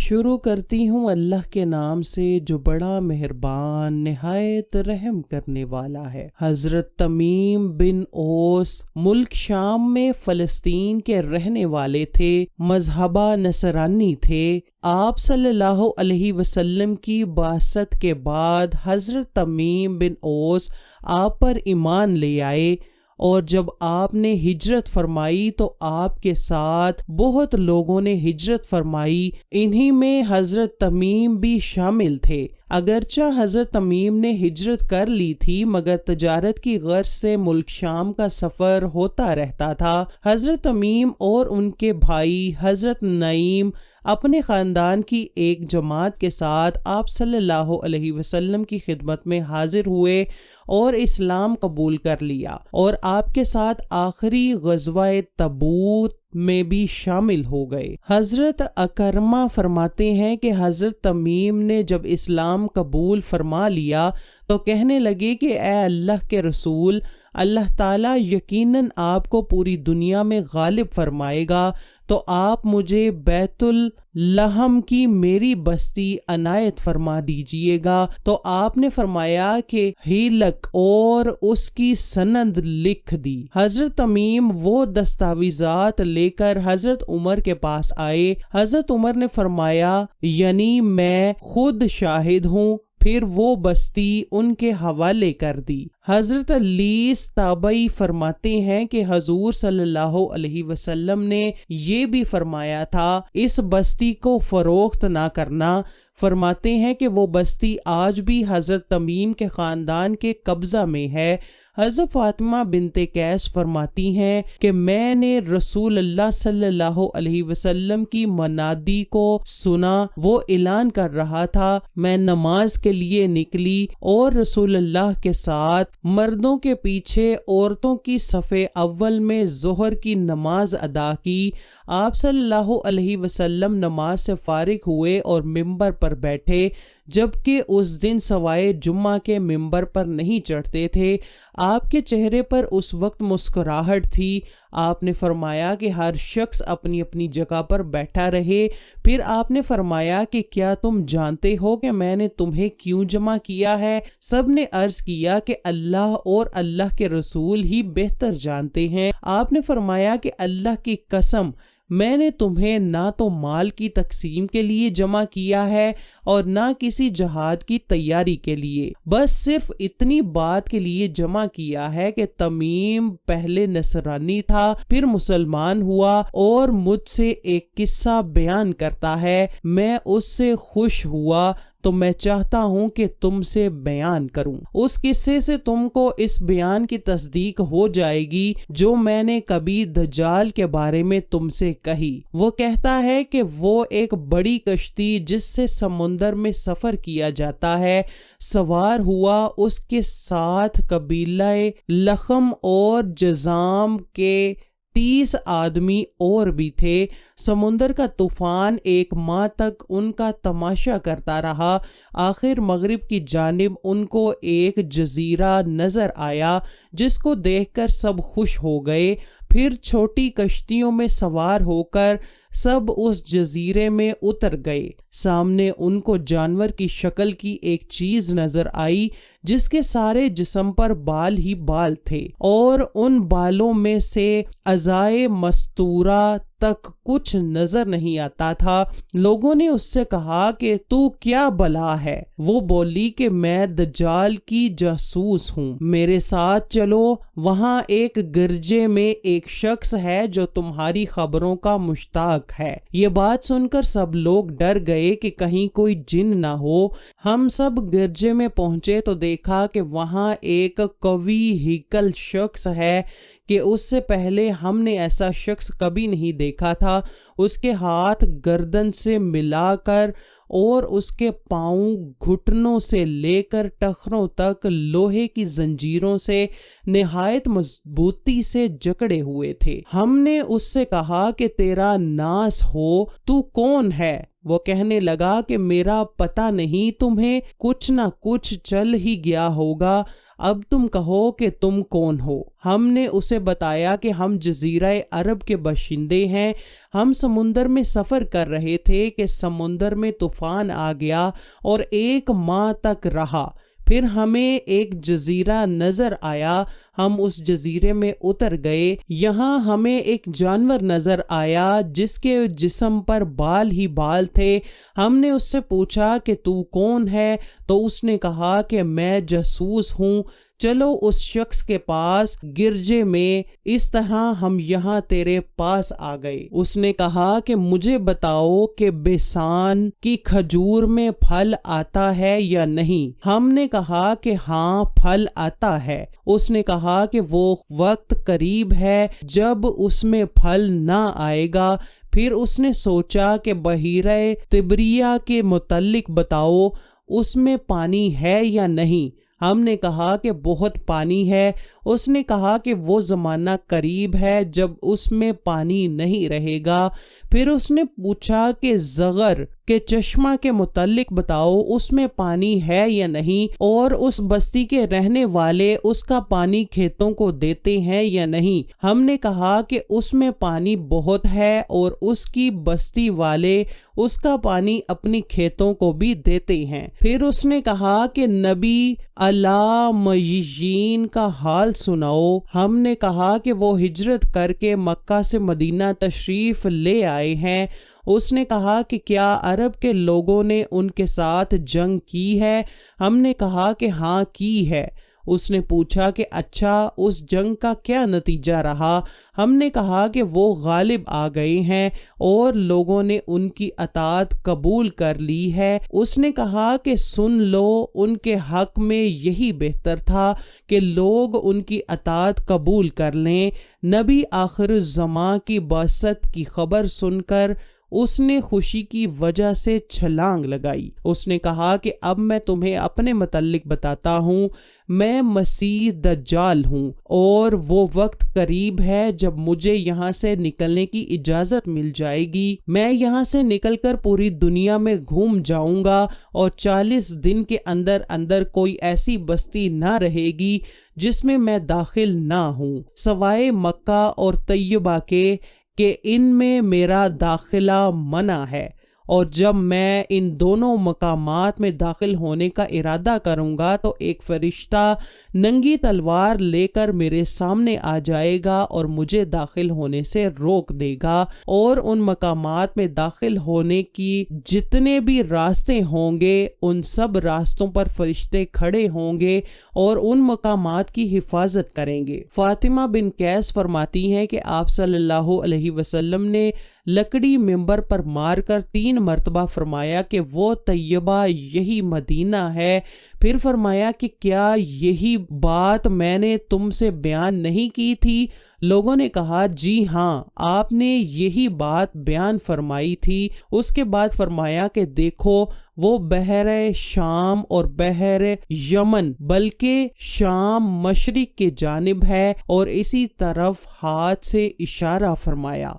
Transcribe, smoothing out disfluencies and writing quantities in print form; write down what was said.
شروع کرتی ہوں اللہ کے نام سے جو بڑا مہربان نہایت رحم کرنے والا ہے۔ حضرت تمیم بن اوس ملک شام میں فلسطین کے رہنے والے تھے، مذہبہ نصرانی تھے۔ آپ صلی اللہ علیہ وسلم کی بعثت کے بعد حضرت تمیم بن اوس آپ پر ایمان لے آئے، اور جب آپ نے ہجرت فرمائی تو آپ کے ساتھ بہت لوگوں نے ہجرت فرمائی، انہی میں حضرت تمیم بھی شامل تھے۔ اگرچہ حضرت تمیم نے ہجرت کر لی تھی مگر تجارت کی غرض سے ملک شام کا سفر ہوتا رہتا تھا۔ حضرت تمیم اور ان کے بھائی حضرت نعیم اپنے خاندان کی ایک جماعت کے ساتھ آپ صلی اللہ علیہ وسلم کی خدمت میں حاضر ہوئے اور اسلام قبول کر لیا، اور آپ کے ساتھ آخری غزوہ تبوک میں بھی شامل ہو گئے۔ حضرت اکرمہ فرماتے ہیں کہ حضرت تمیم نے جب اسلام قبول فرما لیا تو کہنے لگے کہ اے اللہ کے رسول، اللہ تعالیٰ یقیناً آپ کو پوری دنیا میں غالب فرمائے گا، تو آپ مجھے بیت اللحم کی میری بستی عنایت فرما دیجئے گا۔ تو آپ نے فرمایا کہ ہیلک اور اس کی سند لکھ دی۔ حضرت تمیم وہ دستاویزات لے کر حضرت عمر کے پاس آئے۔ حضرت عمر نے فرمایا یعنی میں خود شاہد ہوں، پھر وہ بستی ان کے حوالے کر دی۔ حضرت لیث تابعی فرماتے ہیں کہ حضور صلی اللہ علیہ وسلم نے یہ بھی فرمایا تھا اس بستی کو فروخت نہ کرنا۔ فرماتے ہیں کہ وہ بستی آج بھی حضرت تمیم کے خاندان کے قبضہ میں ہے۔ حضرت فاطمہ بنت قیس فرماتی ہیں کہ میں نے رسول اللہ صلی اللہ علیہ وسلم کی منادی کو سنا، وہ اعلان کر رہا تھا، میں نماز کے لیے نکلی اور رسول اللہ کے ساتھ مردوں کے پیچھے عورتوں کی صف اول میں ظہر کی نماز ادا کی۔ آپ صلی اللہ علیہ وسلم نماز سے فارغ ہوئے اور ممبر پر بیٹھے، جبکہ اس دن سوائے جمعہ کے ممبر پر نہیں چڑھتے تھے۔ آپ کے چہرے پر اس وقت مسکراہٹ تھی۔ آپ نے فرمایا کہ ہر شخص اپنی اپنی جگہ پر بیٹھا رہے۔ پھر آپ نے فرمایا کہ کیا تم جانتے ہو کہ میں نے تمہیں کیوں جمع کیا ہے؟ سب نے عرض کیا کہ اللہ اور اللہ کے رسول ہی بہتر جانتے ہیں۔ آپ نے فرمایا کہ اللہ کی قسم، میں نے تمہیں نہ تو مال کی تقسیم کے لیے جمع کیا ہے اور نہ کسی جہاد کی تیاری کے لیے، بس صرف اتنی بات کے لیے جمع کیا ہے کہ تمیم پہلے نصرانی تھا، پھر مسلمان ہوا اور مجھ سے ایک قصہ بیان کرتا ہے، میں اس سے خوش ہوا تو میں چاہتا ہوں کہ تم سے بیان کروں۔ اس قصے سے تم کو اس بیان کی تصدیق ہو جائے گی جو میں نے کبھی دجال کے بارے میں تم سے کہی۔ وہ کہتا ہے کہ وہ ایک بڑی کشتی جس سے سمندر میں سفر کیا جاتا ہے، سوار ہوا، اس کے ساتھ قبیلہ لخم اور جذام کے 30 آدمی اور بھی تھے۔ سمندر کا طوفان ایک ماہ تک ان کا تماشا کرتا رہا۔ آخر مغرب کی جانب ان کو ایک جزیرہ نظر آیا جس کو دیکھ کر سب خوش ہو گئے۔ پھر چھوٹی کشتیوں میں سوار ہو کر سب اس جزیرے میں اتر گئے۔ سامنے ان کو جانور کی شکل کی ایک چیز نظر آئی جس کے سارے جسم پر بال ہی بال تھے، اور ان بالوں میں سے اعضائے مستورہ تک کچھ نظر نہیں آتا تھا۔ لوگوں نے اس سے کہا کہ تو کیا بلا ہے؟ وہ بولی کہ میں دجال کی جاسوس ہوں، میرے ساتھ چلو، وہاں ایک گرجے میں ایک شخص ہے جو تمہاری خبروں کا مشتاق ہے۔ یہ بات سن کر سب لوگ ڈر گئے کہ کہیں کوئی جن نہ ہو۔ ہم سب گرجے میں پہنچے تو دیکھا کہ وہاں ایک قوی ہیکل شخص ہے کہ اس سے پہلے ہم نے ایسا شخص کبھی نہیں دیکھا تھا۔ اس کے ہاتھ گردن سے ملا کر اور اس کے پاؤں گھٹنوں سے لے کر ٹخنوں تک لوہے کی زنجیروں سے نہایت مضبوطی سے جکڑے ہوئے تھے۔ ہم نے اس سے کہا کہ تیرا ناس ہو، تو کون ہے؟ وہ کہنے لگا کہ میرا پتہ نہیں، تمہیں کچھ نہ کچھ چل ہی گیا ہوگا۔ اب تم کہو کہ تم کون ہو؟ ہم نے اسے بتایا کہ ہم جزیرہ عرب کے باشندے ہیں، ہم سمندر میں سفر کر رہے تھے کہ سمندر میں طوفان آ گیا اور 1 ماہ تک رہا، پھر ہمیں ایک جزیرہ نظر آیا، ہم اس جزیرے میں اتر گئے، یہاں ہمیں ایک جانور نظر آیا جس کے جسم پر بال ہی بال تھے، ہم نے اس سے پوچھا کہ تو کون ہے؟ تو اس نے کہا کہ میں جاسوس ہوں، چلو اس شخص کے پاس گرجے میں، اس طرح ہم یہاں تیرے پاس آ گئے۔ اس نے کہا کہ مجھے بتاؤ کہ بیسان کی کھجور میں پھل آتا ہے یا نہیں؟ ہم نے کہا کہ ہاں پھل آتا ہے۔ اس نے کہا کہ وہ وقت قریب ہے جب اس میں پھل نہ آئے گا۔ پھر اس نے سوچا کہ بحیرہ طبریہ کے متعلق بتاؤ، اس میں پانی ہے یا نہیں؟ ہم نے کہا کہ بہت پانی ہے۔ اس نے کہا کہ وہ زمانہ قریب ہے جب اس میں پانی نہیں رہے گا۔ پھر اس نے پوچھا کہ زغر کے چشمہ کے متعلق بتاؤ، اس میں پانی ہے یا نہیں، اور اس بستی کے رہنے والے اس کا پانی کھیتوں کو دیتے ہیں یا نہیں؟ ہم نے کہا کہ اس میں پانی بہت ہے اور اس کی بستی والے اس کا پانی اپنی کھیتوں کو بھی دیتے ہیں۔ پھر اس نے کہا کہ نبی الامیین کا حال سناؤ۔ ہم نے کہا کہ وہ ہجرت کر کے مکہ سے مدینہ تشریف لے آئے ہیں۔ اس نے کہا کہ کیا عرب کے لوگوں نے ان کے ساتھ جنگ کی ہے؟ ہم نے کہا کہ ہاں کی ہے۔ اس نے پوچھا کہ اچھا اس جنگ کا کیا نتیجہ رہا؟ ہم نے کہا کہ وہ غالب آ گئے ہیں اور لوگوں نے ان کی اطاعت قبول کر لی ہے۔ اس نے کہا کہ سن لو، ان کے حق میں یہی بہتر تھا کہ لوگ ان کی اطاعت قبول کر لیں۔ نبی آخر الزماں کی بعثت کی خبر سن کر اس نے خوشی کی وجہ سے چھلانگ لگائی۔ اس نے کہا کہ اب میں تمہیں اپنے متعلق بتاتا ہوں، میں مسیح دجال ہوں اور وہ وقت قریب ہے جب مجھے یہاں سے نکلنے کی اجازت مل جائے گی۔ میں یہاں سے نکل کر پوری دنیا میں گھوم جاؤں گا اور 40 دن کے اندر اندر کوئی ایسی بستی نہ رہے گی جس میں میں داخل نہ ہوں سوائے مکہ اور طیبہ کے، کہ ان میں میرا داخلہ منع ہے، اور جب میں ان دونوں مقامات میں داخل ہونے کا ارادہ کروں گا تو ایک فرشتہ ننگی تلوار لے کر میرے سامنے آ جائے گا اور مجھے داخل ہونے سے روک دے گا، اور ان مقامات میں داخل ہونے کی جتنے بھی راستے ہوں گے ان سب راستوں پر فرشتے کھڑے ہوں گے اور ان مقامات کی حفاظت کریں گے۔ فاطمہ بن قیس فرماتی ہیں کہ آپ صلی اللہ علیہ وسلم نے لکڑی ممبر پر مار کر 3 مرتبہ فرمایا کہ وہ طیبہ یہی مدینہ ہے، پھر فرمایا کہ کیا یہی بات میں نے تم سے بیان نہیں کی تھی؟ لوگوں نے کہا جی ہاں، آپ نے یہی بات بیان فرمائی تھی۔ اس کے بعد فرمایا کہ دیکھو وہ بحر شام اور بحر یمن بلکہ شام مشرق کی جانب ہے، اور اسی طرف ہاتھ سے اشارہ فرمایا۔